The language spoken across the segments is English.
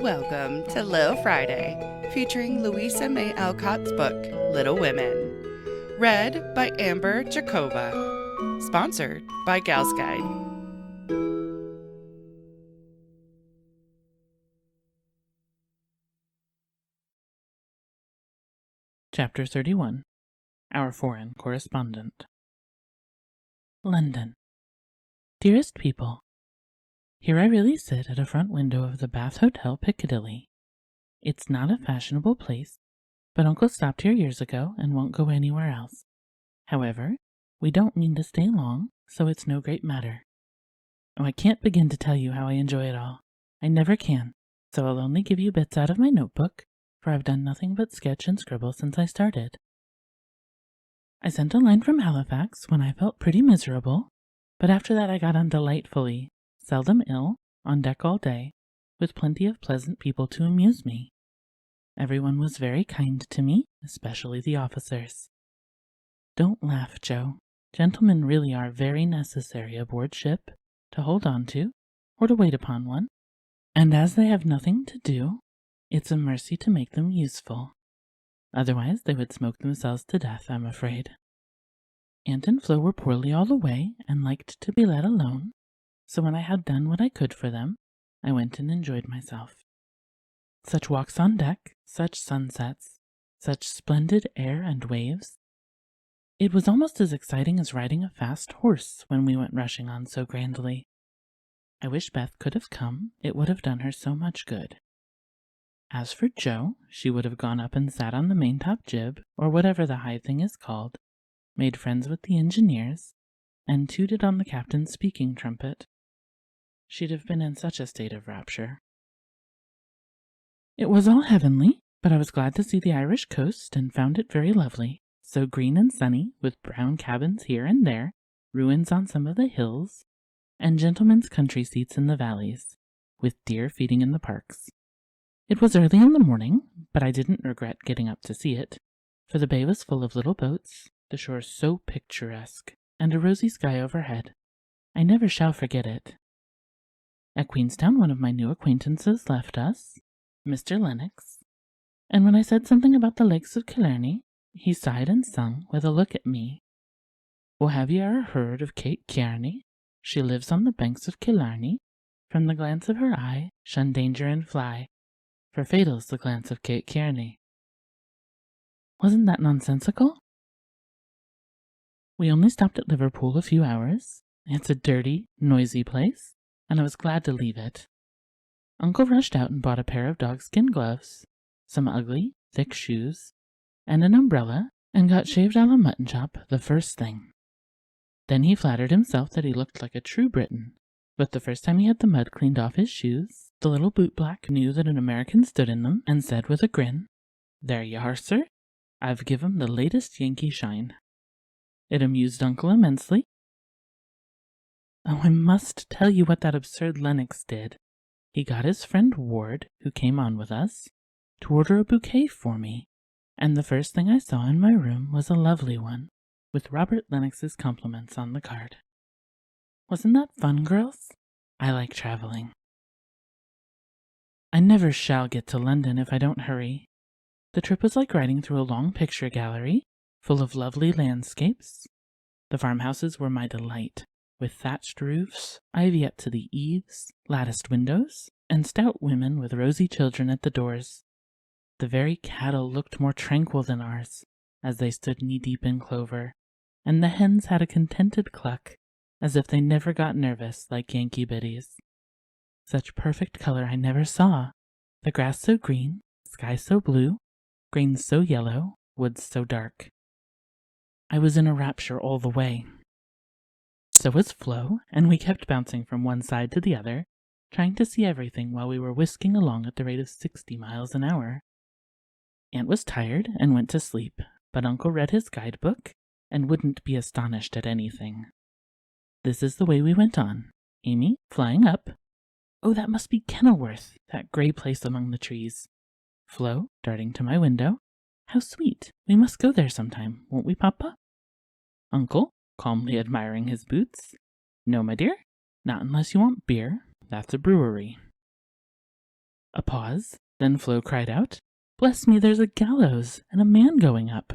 Welcome to Little Friday, featuring Louisa May Alcott's book, Little Women. Read by Amber Jacoba. Sponsored by Gals Guide. Chapter 31. Our Foreign Correspondent. London. Dearest people, here I really sit at a front window of the Bath Hotel, Piccadilly. It's not a fashionable place, but Uncle stopped here years ago and won't go anywhere else. However, we don't mean to stay long, so it's no great matter. Oh, I can't begin to tell you how I enjoy it all. I never can, so I'll only give you bits out of my notebook, for I've done nothing but sketch and scribble since I started. I sent a line from Halifax when I felt pretty miserable, but after that I got on delightfully, seldom ill, on deck all day, with plenty of pleasant people to amuse me. Everyone was very kind to me, especially the officers. Don't laugh, Joe. Gentlemen really are very necessary aboard ship, to hold on to, or to wait upon one, and as they have nothing to do, it's a mercy to make them useful. Otherwise they would smoke themselves to death, I'm afraid. Aunt and Flo were poorly all the way, and liked to be let alone, so when I had done what I could for them, I went and enjoyed myself. Such walks on deck, such sunsets, such splendid air and waves. It was almost as exciting as riding a fast horse when we went rushing on so grandly. I wish Beth could have come, it would have done her so much good. As for Jo, she would have gone up and sat on the maintop jib, or whatever the high thing is called, made friends with the engineers, and tooted on the captain's speaking trumpet. She'd have been in such a state of rapture. It was all heavenly, but I was glad to see the Irish coast and found it very lovely, so green and sunny, with brown cabins here and there, ruins on some of the hills, and gentlemen's country seats in the valleys, with deer feeding in the parks. It was early in the morning, but I didn't regret getting up to see it, for the bay was full of little boats, the shore so picturesque, and a rosy sky overhead. I never shall forget it. At Queenstown, one of my new acquaintances left us, Mr. Lennox, and when I said something about the lakes of Killarney, he sighed and sung with a look at me. "Oh, have you e'er heard of Kate Kearney? She lives on the banks of Killarney. From the glance of her eye, shun danger and fly, for fatal's the glance of Kate Kearney." Wasn't that nonsensical? We only stopped at Liverpool a few hours. It's a dirty, noisy place, and I was glad to leave it. Uncle rushed out and bought a pair of dogskin gloves, some ugly, thick shoes, and an umbrella, and got shaved a la mutton chop the first thing. Then he flattered himself that he looked like a true Briton, but the first time he had the mud cleaned off his shoes, the little bootblack knew that an American stood in them, and said with a grin, "There you are, sir. I've give 'em the latest Yankee shine." It amused Uncle immensely. Oh, I must tell you what that absurd Lennox did. He got his friend Ward, who came on with us, to order a bouquet for me, and the first thing I saw in my room was a lovely one, with Robert Lennox's compliments on the card. Wasn't that fun, girls? I like traveling. I never shall get to London if I don't hurry. The trip was like riding through a long picture gallery, full of lovely landscapes. The farmhouses were my delight, with thatched roofs, ivy up to the eaves, latticed windows, and stout women with rosy children at the doors. The very cattle looked more tranquil than ours, as they stood knee-deep in clover, and the hens had a contented cluck, as if they never got nervous like Yankee biddies. Such perfect color I never saw, the grass so green, sky so blue, grains so yellow, woods so dark. I was in a rapture all the way. So was Flo, and we kept bouncing from one side to the other, trying to see everything while we were whisking along at the rate of 60 miles an hour. Aunt was tired and went to sleep, but Uncle read his guidebook and wouldn't be astonished at anything. This is the way we went on. Amy flying up. Oh, that must be Kenilworth, that gray place among the trees. Flo darting to my window. How sweet. We must go there sometime, won't we, Papa? Uncle calmly admiring his boots. No, my dear, not unless you want beer. That's a brewery. A pause, then Flo cried out, "Bless me, there's a gallows and a man going up."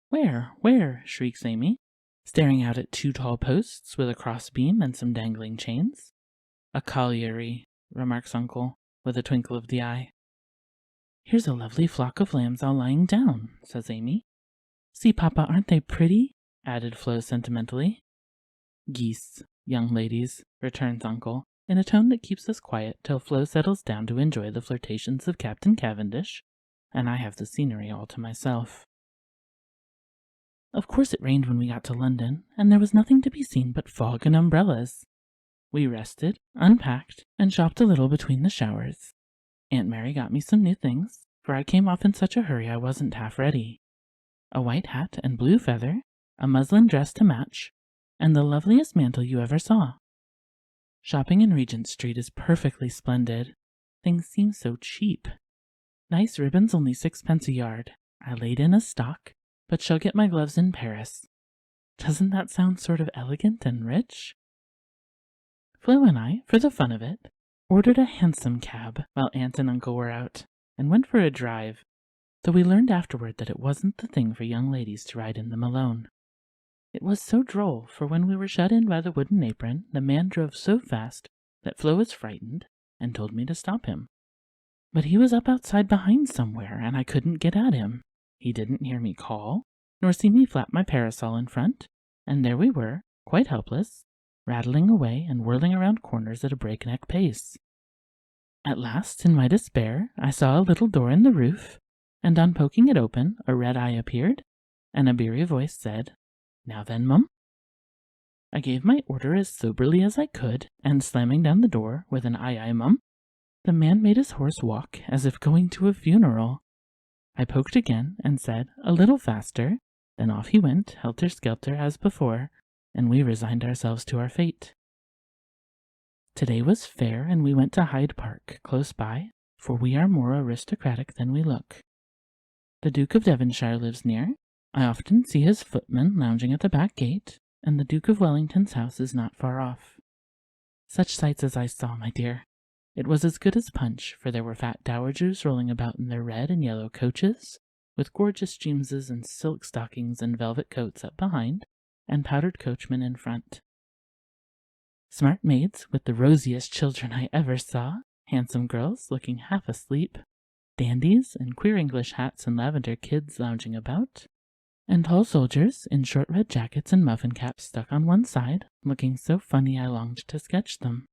"Where? Where?" shrieks Amy, staring out at 2 tall posts with a crossbeam and some dangling chains. "A colliery," remarks Uncle, with a twinkle of the eye. "Here's a lovely flock of lambs all lying down," says Amy. "See, Papa, aren't they pretty?" added Flo sentimentally. "Geese, young ladies," returns Uncle, in a tone that keeps us quiet till Flo settles down to enjoy the flirtations of Captain Cavendish, and I have the scenery all to myself. Of course it rained when we got to London, and there was nothing to be seen but fog and umbrellas. We rested, unpacked, and shopped a little between the showers. Aunt Mary got me some new things, for I came off in such a hurry I wasn't half ready. A white hat and blue feather, a muslin dress to match, and the loveliest mantle you ever saw. Shopping in Regent Street is perfectly splendid. Things seem so cheap. Nice ribbons only 6 pence a yard. I laid in a stock, but shall get my gloves in Paris. Doesn't that sound sort of elegant and rich? Flo and I, for the fun of it, ordered a hansom cab while Aunt and Uncle were out, and went for a drive, though we learned afterward that it wasn't the thing for young ladies to ride in them alone. It was so droll, for when we were shut in by the wooden apron, the man drove so fast that Flo was frightened and told me to stop him. But he was up outside behind somewhere, and I couldn't get at him. He didn't hear me call, nor see me flap my parasol in front, and there we were, quite helpless, rattling away and whirling around corners at a breakneck pace. At last, in my despair, I saw a little door in the roof, and on poking it open, a red eye appeared, and a beery voice said, "Now then, Mum." I gave my order as soberly as I could, and slamming down the door with an "Aye, aye, Mum," the man made his horse walk as if going to a funeral. I poked again and said, "A little faster," then off he went, helter-skelter as before, and we resigned ourselves to our fate. Today was fair, and we went to Hyde Park, close by, for we are more aristocratic than we look. The Duke of Devonshire lives near. I often see his footman lounging at the back gate, and the Duke of Wellington's house is not far off. Such sights as I saw, my dear. It was as good as punch, for there were fat dowagers rolling about in their red and yellow coaches, with gorgeous Jameses and silk stockings and velvet coats up behind, and powdered coachmen in front. Smart maids with the rosiest children I ever saw, handsome girls looking half asleep, dandies in queer English hats and lavender kids lounging about, and tall soldiers in short red jackets and muffin caps stuck on one side, looking so funny I longed to sketch them.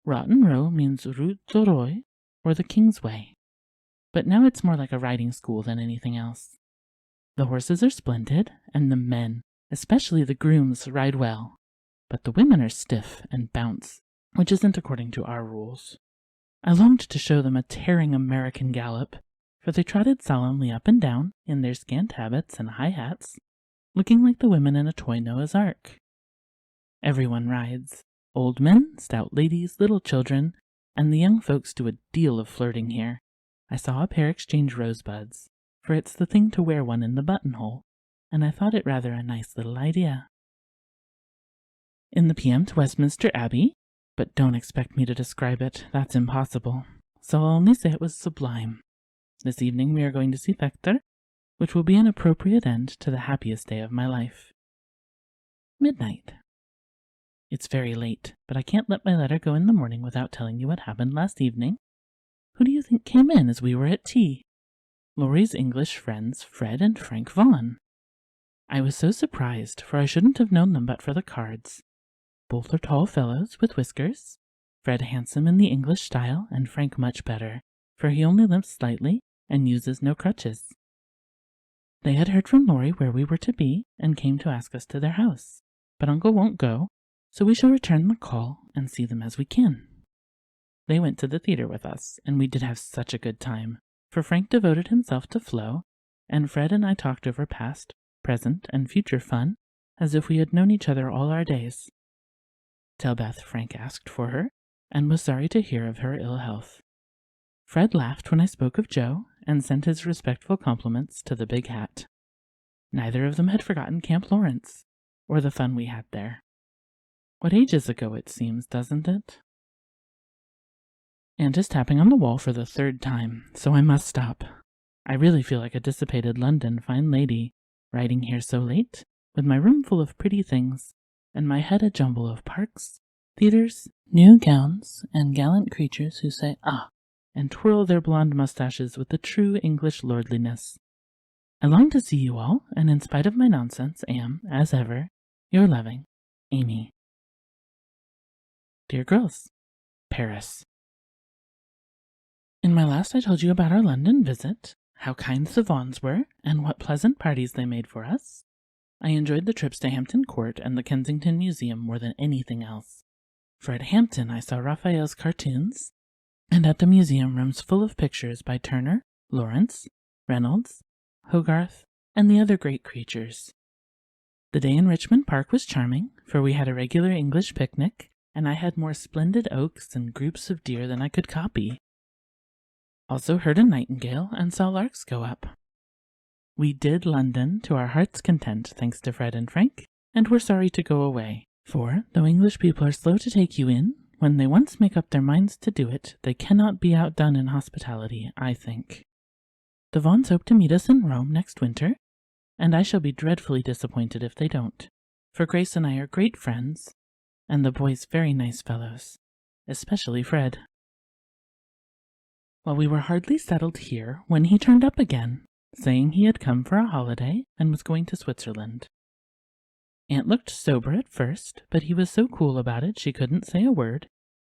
Rotten Row means Route du Roi, or the King's Way, but now it's more like a riding school than anything else. The horses are splendid, and the men, especially the grooms, ride well, but the women are stiff and bounce, which isn't according to our rules. I longed to show them a tearing American gallop, for they trotted solemnly up and down in their scant habits and high hats, looking like the women in a toy Noah's Ark. Everyone rides. Old men, stout ladies, little children, and the young folks do a deal of flirting here. I saw a pair exchange rosebuds, for it's the thing to wear one in the buttonhole, and I thought it rather a nice little idea. In the PM to Westminster Abbey, but don't expect me to describe it, that's impossible, so I'll only say it was sublime. This evening we are going to see Thector, which will be an appropriate end to the happiest day of my life. Midnight. It's very late, but I can't let my letter go in the morning without telling you what happened last evening. Who do you think came in as we were at tea? Laurie's English friends, Fred and Frank Vaughan. I was so surprised, for I shouldn't have known them but for the cards. Both are tall fellows with whiskers, Fred handsome in the English style, and Frank much better, for he only limps slightly and uses no crutches. They had heard from Laurie where we were to be, and came to ask us to their house, but Uncle won't go, so we shall return the call and see them as we can. They went to the theater with us, and we did have such a good time, for Frank devoted himself to Flo, and Fred and I talked over past, present, and future fun, as if we had known each other all our days. Tell Beth Frank asked for her, and was sorry to hear of her ill health. Fred laughed when I spoke of Joe, and sent his respectful compliments to the big hat. Neither of them had forgotten Camp Lawrence, or the fun we had there. What ages ago it seems, doesn't it? Aunt is tapping on the wall for the 3rd time, so I must stop. I really feel like a dissipated London fine lady, riding here so late, with my room full of pretty things, and my head a jumble of parks, theaters, new gowns, and gallant creatures who say "ah," and twirl their blonde mustaches with the true English lordliness. I long to see you all, and in spite of my nonsense, am, as ever, your loving, Amy. Dear girls, Paris. In my last I told you about our London visit, how kind the Vaughans were, and what pleasant parties they made for us. I enjoyed the trips to Hampton Court and the Kensington Museum more than anything else. For at Hampton I saw Raphael's cartoons, and at the museum rooms full of pictures by Turner, Lawrence, Reynolds, Hogarth, and the other great creatures. The day in Richmond Park was charming, for we had a regular English picnic, and I had more splendid oaks and groups of deer than I could copy. Also heard a nightingale and saw larks go up. We did London to our heart's content, thanks to Fred and Frank, and were sorry to go away, for, though English people are slow to take you in, when they once make up their minds to do it, they cannot be outdone in hospitality, I think. The Vaughans hope to meet us in Rome next winter, and I shall be dreadfully disappointed if they don't, for Grace and I are great friends, and the boys very nice fellows, especially Fred. Well, we were hardly settled here when he turned up again, saying he had come for a holiday and was going to Switzerland. Aunt looked sober at first, but he was so cool about it she couldn't say a word,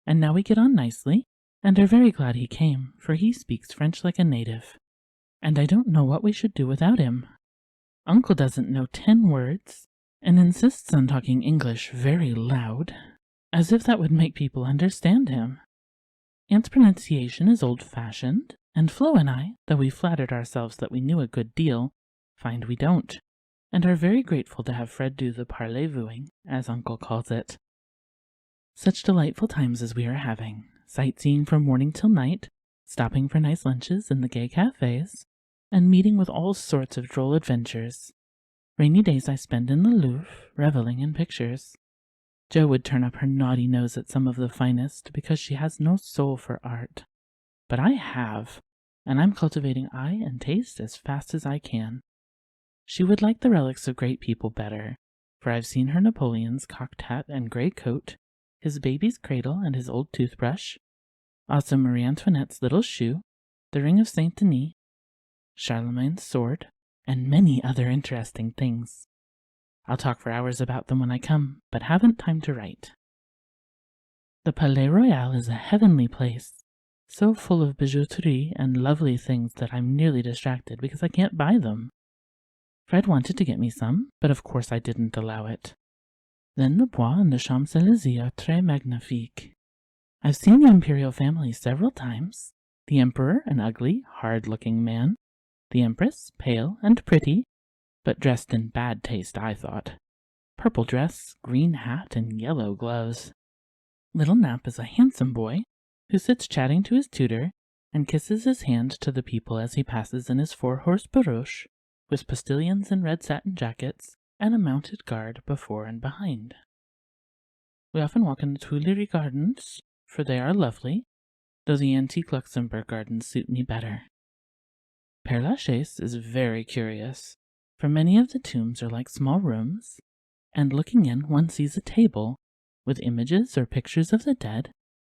and now we get on nicely, and are very glad he came, for he speaks French like a native. And I don't know what we should do without him. Uncle doesn't know 10 words, and insists on talking English very loud, as if that would make people understand him. Aunt's pronunciation is old-fashioned, and Flo and I, though we flattered ourselves that we knew a good deal, find we don't, and are very grateful to have Fred do the parlez-vouing, as Uncle calls it. Such delightful times as we are having, sightseeing from morning till night, stopping for nice lunches in the gay cafes, and meeting with all sorts of droll adventures. Rainy days I spend in the Louvre, reveling in pictures. Jo would turn up her naughty nose at some of the finest because she has no soul for art. But I have, and I'm cultivating eye and taste as fast as I can. She would like the relics of great people better, for I've seen her Napoleon's cocked hat and grey coat, his baby's cradle and his old toothbrush, also Marie Antoinette's little shoe, the ring of Saint Denis, Charlemagne's sword, and many other interesting things. I'll talk for hours about them when I come, but haven't time to write. The Palais Royal is a heavenly place, so full of bijouterie and lovely things that I'm nearly distracted because I can't buy them. Fred wanted to get me some, but of course I didn't allow it. Then the Bois and the Champs-Élysées are très magnifiques. I've seen the imperial family several times. The emperor, an ugly, hard-looking man. The empress, pale and pretty, but dressed in bad taste, I thought. Purple dress, green hat, and yellow gloves. Little Nap is a handsome boy, who sits chatting to his tutor, and kisses his hand to the people as he passes in his 4-horse barouche, with postilions in red satin jackets, and a mounted guard before and behind. We often walk in the Tuileries Gardens, for they are lovely, though the antique Luxembourg gardens suit me better. Père Lachaise is very curious, for many of the tombs are like small rooms, and looking in one sees a table, with images or pictures of the dead,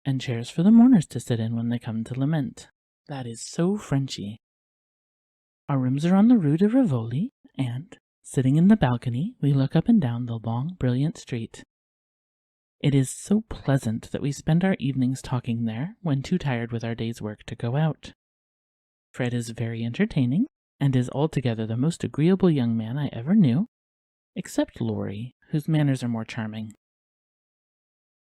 and chairs for the mourners to sit in when they come to lament. That is so Frenchy. Our rooms are on the Rue de Rivoli, and, sitting in the balcony, we look up and down the long, brilliant street. It is so pleasant that we spend our evenings talking there when too tired with our day's work to go out. Fred is very entertaining, and is altogether the most agreeable young man I ever knew, except Laurie, whose manners are more charming.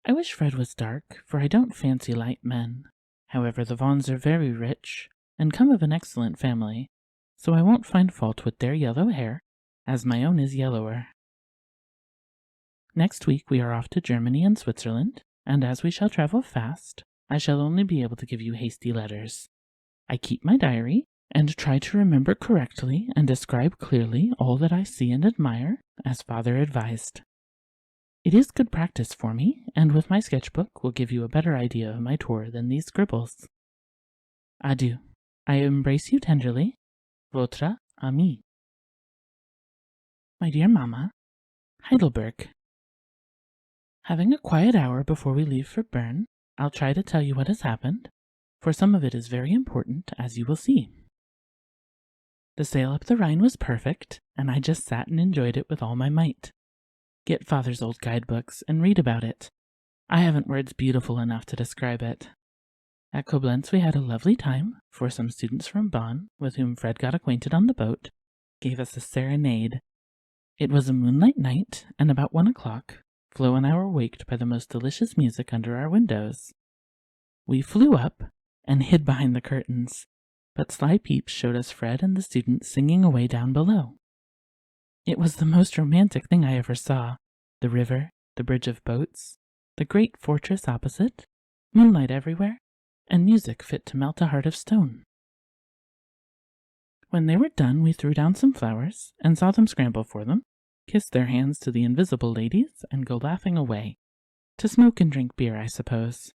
I wish Fred was dark, for I don't fancy light men. However, the Vaughans are very rich, and come of an excellent family, so I won't find fault with their yellow hair, as my own is yellower. Next week we are off to Germany and Switzerland, and as we shall travel fast, I shall only be able to give you hasty letters. I keep my diary, and try to remember correctly and describe clearly all that I see and admire, as Father advised. It is good practice for me, and with my sketchbook will give you a better idea of my tour than these scribbles. Adieu. I embrace you tenderly. Votre amie. My dear Mamma, Heidelberg. Having a quiet hour before we leave for Bern, I'll try to tell you what has happened, for some of it is very important, as you will see. The sail up the Rhine was perfect, and I just sat and enjoyed it with all my might. Get Father's old guidebooks and read about it. I haven't words beautiful enough to describe it. At Koblenz we had a lovely time, for some students from Bonn, with whom Fred got acquainted on the boat, gave us a serenade. It was a moonlight night, and about 1 o'clock, Flo and I were waked by the most delicious music under our windows. We flew up and hid behind the curtains, but sly peeps showed us Fred and the students singing away down below. It was the most romantic thing I ever saw. The river, the bridge of boats, the great fortress opposite, moonlight everywhere, and music fit to melt a heart of stone. When they were done, we threw down some flowers, and saw them scramble for them, kiss their hands to the invisible ladies, and go laughing away. To smoke and drink beer, I suppose.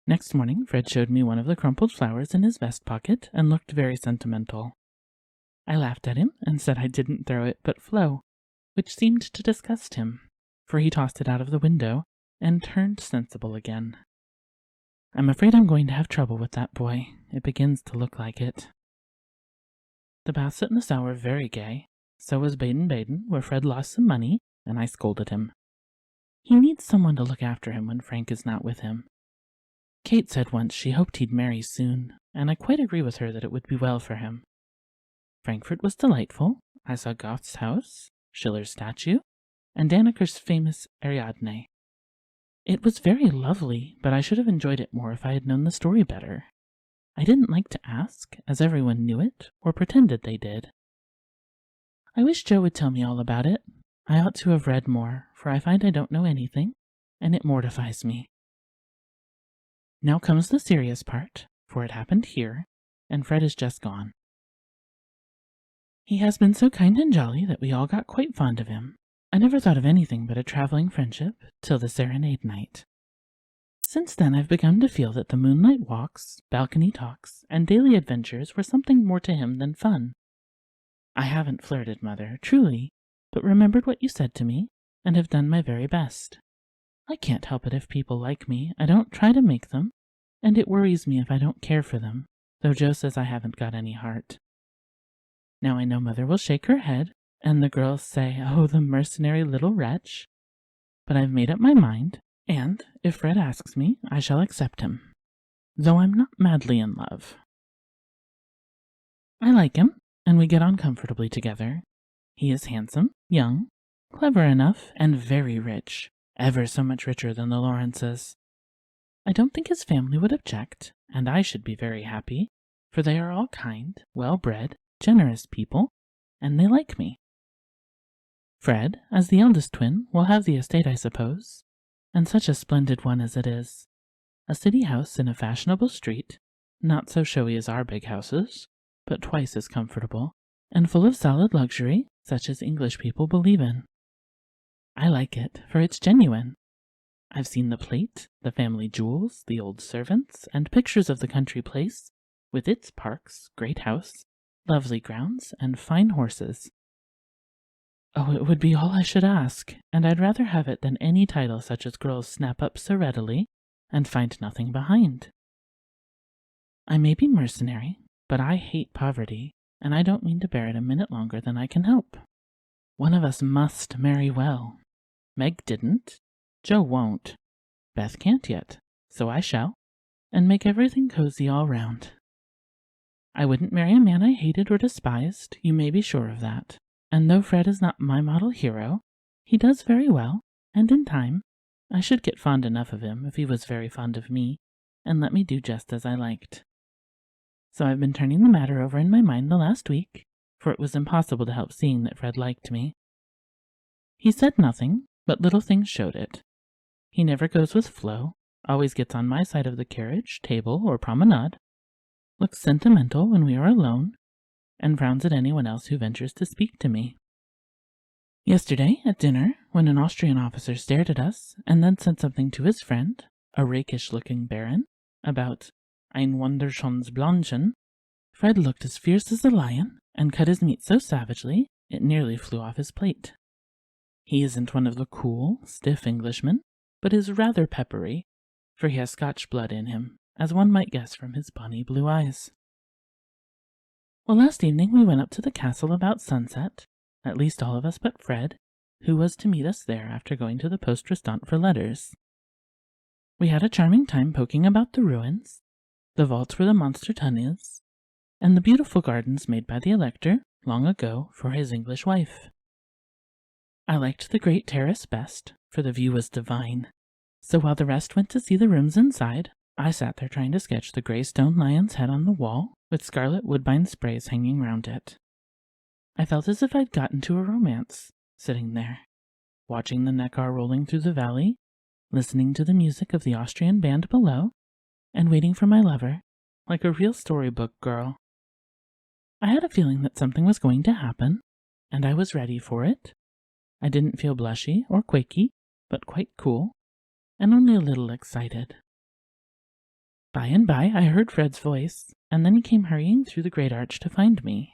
Next morning, Fred showed me one of the crumpled flowers in his vest pocket, and looked very sentimental. I laughed at him, and said I didn't throw it, but Flo, which seemed to disgust him, for he tossed it out of the window, and turned sensible again. I'm afraid I'm going to have trouble with that boy. It begins to look like it. The baths at Nassau were very gay. So was Baden-Baden, where Fred lost some money, and I scolded him. He needs someone to look after him when Frank is not with him. Kate said once she hoped he'd marry soon, and I quite agree with her that it would be well for him. Frankfurt was delightful. I saw Goethe's house, Schiller's statue, and Danneker's famous Ariadne. It was very lovely, but I should have enjoyed it more if I had known the story better. I didn't like to ask, as everyone knew it, or pretended they did. I wish Joe would tell me all about it. I ought to have read more, for I find I don't know anything, and it mortifies me. Now comes the serious part, for it happened here, and Fred is just gone. He has been so kind and jolly that we all got quite fond of him. I never thought of anything but a traveling friendship till the serenade night. Since then I've begun to feel that the moonlight walks, balcony talks, and daily adventures were something more to him than fun. I haven't flirted, Mother, truly, but remembered what you said to me, and have done my very best. I can't help it if people like me. I don't try to make them, and it worries me if I don't care for them, though Joe says I haven't got any heart. Now I know Mother will shake her head, and the girls say, "Oh, the mercenary little wretch." But I've made up my mind, and, if Fred asks me, I shall accept him, though I'm not madly in love. I like him, and we get on comfortably together. He is handsome, young, clever enough, and very rich, ever so much richer than the Lawrences. I don't think his family would object, and I should be very happy, for they are all kind, well-bred, generous people, and they like me. Fred, as the eldest twin, will have the estate, I suppose, and such a splendid one as it is. A city house in a fashionable street, not so showy as our big houses, but twice as comfortable, and full of solid luxury, such as English people believe in. I like it, for it's genuine. I've seen the plate, the family jewels, the old servants, and pictures of the country place, with its parks, great house, lovely grounds, and fine horses. Oh, it would be all I should ask, and I'd rather have it than any title such as girls snap up so readily, and find nothing behind. I may be mercenary, but I hate poverty, and I don't mean to bear it a minute longer than I can help. One of us must marry well. Meg didn't. Joe won't. Beth can't yet, so I shall, and make everything cozy all round. I wouldn't marry a man I hated or despised, you may be sure of that. And though Fred is not my model hero, he does very well, and in time, I should get fond enough of him if he was very fond of me, and let me do just as I liked. So I've been turning the matter over in my mind the last week, for it was impossible to help seeing that Fred liked me. He said nothing, but little things showed it. He never goes with Flo, always gets on my side of the carriage, table, or promenade, looks sentimental when we are alone, and frowns at anyone else who ventures to speak to me. Yesterday, at dinner, when an Austrian officer stared at us and then said something to his friend, a rakish-looking baron, about ein wunderschönes Blondchen, Fred looked as fierce as a lion and cut his meat so savagely it nearly flew off his plate. He isn't one of the cool, stiff Englishmen, but is rather peppery, for he has Scotch blood in him, as one might guess from his bonny blue eyes. Well, last evening we went up to the castle about sunset, at least all of us but Fred, who was to meet us there after going to the poste restante for letters. We had a charming time poking about the ruins, the vaults where the monster tun is, and the beautiful gardens made by the Elector, long ago, for his English wife. I liked the great terrace best, for the view was divine, so while the rest went to see the rooms inside, I sat there trying to sketch the grey stone lion's head on the wall, with scarlet woodbine sprays hanging round it. I felt as if I'd got into a romance, sitting there, watching the Neckar rolling through the valley, listening to the music of the Austrian band below, and waiting for my lover, like a real storybook girl. I had a feeling that something was going to happen, and I was ready for it. I didn't feel blushy or quaky, but quite cool, and only a little excited. By and by I heard Fred's voice, and then he came hurrying through the great arch to find me.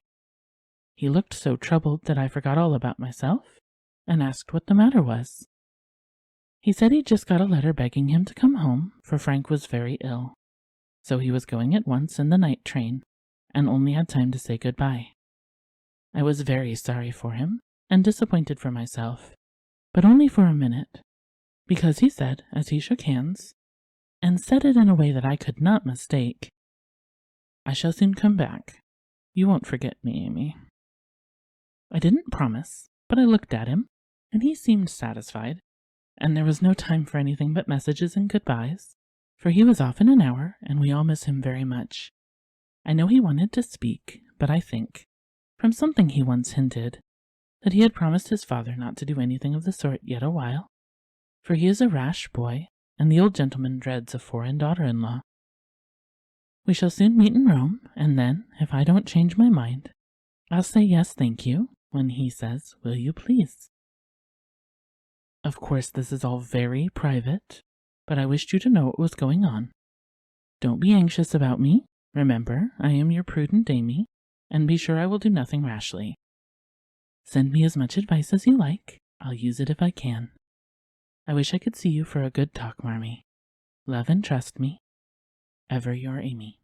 He looked so troubled that I forgot all about myself, and asked what the matter was. He said he'd just got a letter begging him to come home, for Frank was very ill, so he was going at once in the night train, and only had time to say goodbye. I was very sorry for him, and disappointed for myself, but only for a minute, because he said, as he shook hands, and said it in a way that I could not mistake, "I shall soon come back. You won't forget me, Amy." I didn't promise, but I looked at him, and he seemed satisfied, and there was no time for anything but messages and goodbyes, for he was off in an hour, and we all miss him very much. I know he wanted to speak, but I think, from something he once hinted, that he had promised his father not to do anything of the sort yet a while, for he is a rash boy, and the old gentleman dreads a foreign daughter-in-law. We shall soon meet in Rome, and then, if I don't change my mind, I'll say yes, thank you, when he says, will you please? Of course, this is all very private, but I wished you to know what was going on. Don't be anxious about me. Remember, I am your prudent Amy, and be sure I will do nothing rashly. Send me as much advice as you like. I'll use it if I can. I wish I could see you for a good talk, Marmee. Love and trust me. Ever your Amy.